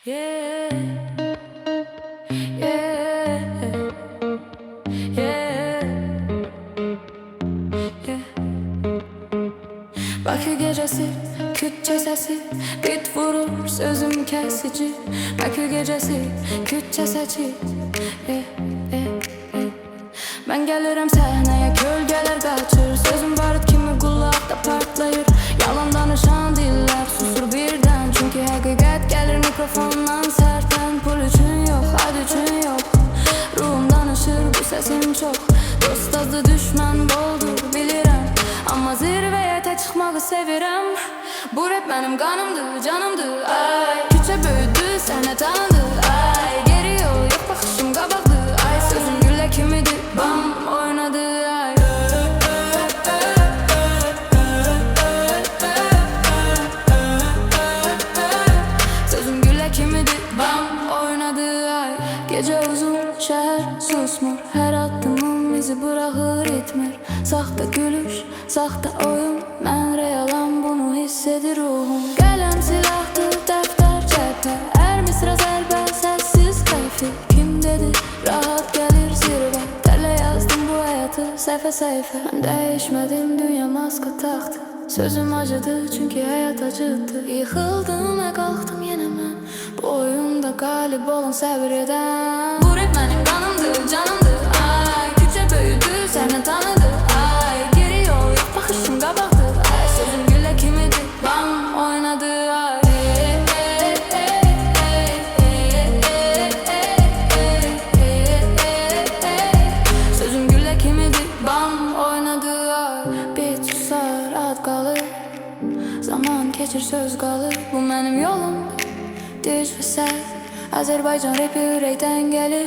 Yeah, yeah, yeah, yeah. Bakı gecesi, Kürtçe sesi, bit vurur sözüm kesici. Bakı gecesi, Kürtçe sesi, yeah, yeah, yeah. Ben gelirim sahneye, gölgeler kaçır. Sözüm barut kimi kulakta patlayır. Yalan danışan diller susur birden. Çünkü hakikat gelir mikrofondan serten. Pul için yok, ad için yok. Ruhum danışır, bu sesim çok. Dost azı düşman boldur bilirəm. Ama zirveye çıkmağı sevirəm. Bu rap benim kanımdı, canımdı. Ay, küçe büyüdü, sene tanıdı. Ay, geri yol yok, bakışım kabaklı. Ay, sözüm gülle kimidi, bam oynadı. Ay, sözüm gülle kimidi, bam oynadı. Ay, gece uzun, şehir susmur. Her adımım izi bırakır itmir. Sahte gülüş, sahte oyun. Ben realam, bunu hissedir ruhum. Kalem silahtır, defter cephe. Her misra zerbe, sessiz keyfi. Kim dedi, rahat gelir zirve. Terle yazdım bu hayatı, sayfa sayfa. Ben değişmedim, dünya maske taktı. Sözüm acıdı, çünkü hayat acıttı. Yıkıldım ve kalktım yine ben. Bu oyunda galip olun sabır eden. Bu rap benim kanımdı, canımdı. Ay, küçe büyüdü, seni tanıdı. Ay, geri yol yok, bakışım kabaktı. Ay, sözüm gülle kimidi, bam oynadı. Ay, sözüm gülle kimidi, bam oynadı. Ay, bit susar, ad kalır. Zaman keçir, söz kalır. Bu benim yolum, düz ve sert. Azerbaycan rapi yürekten gelir.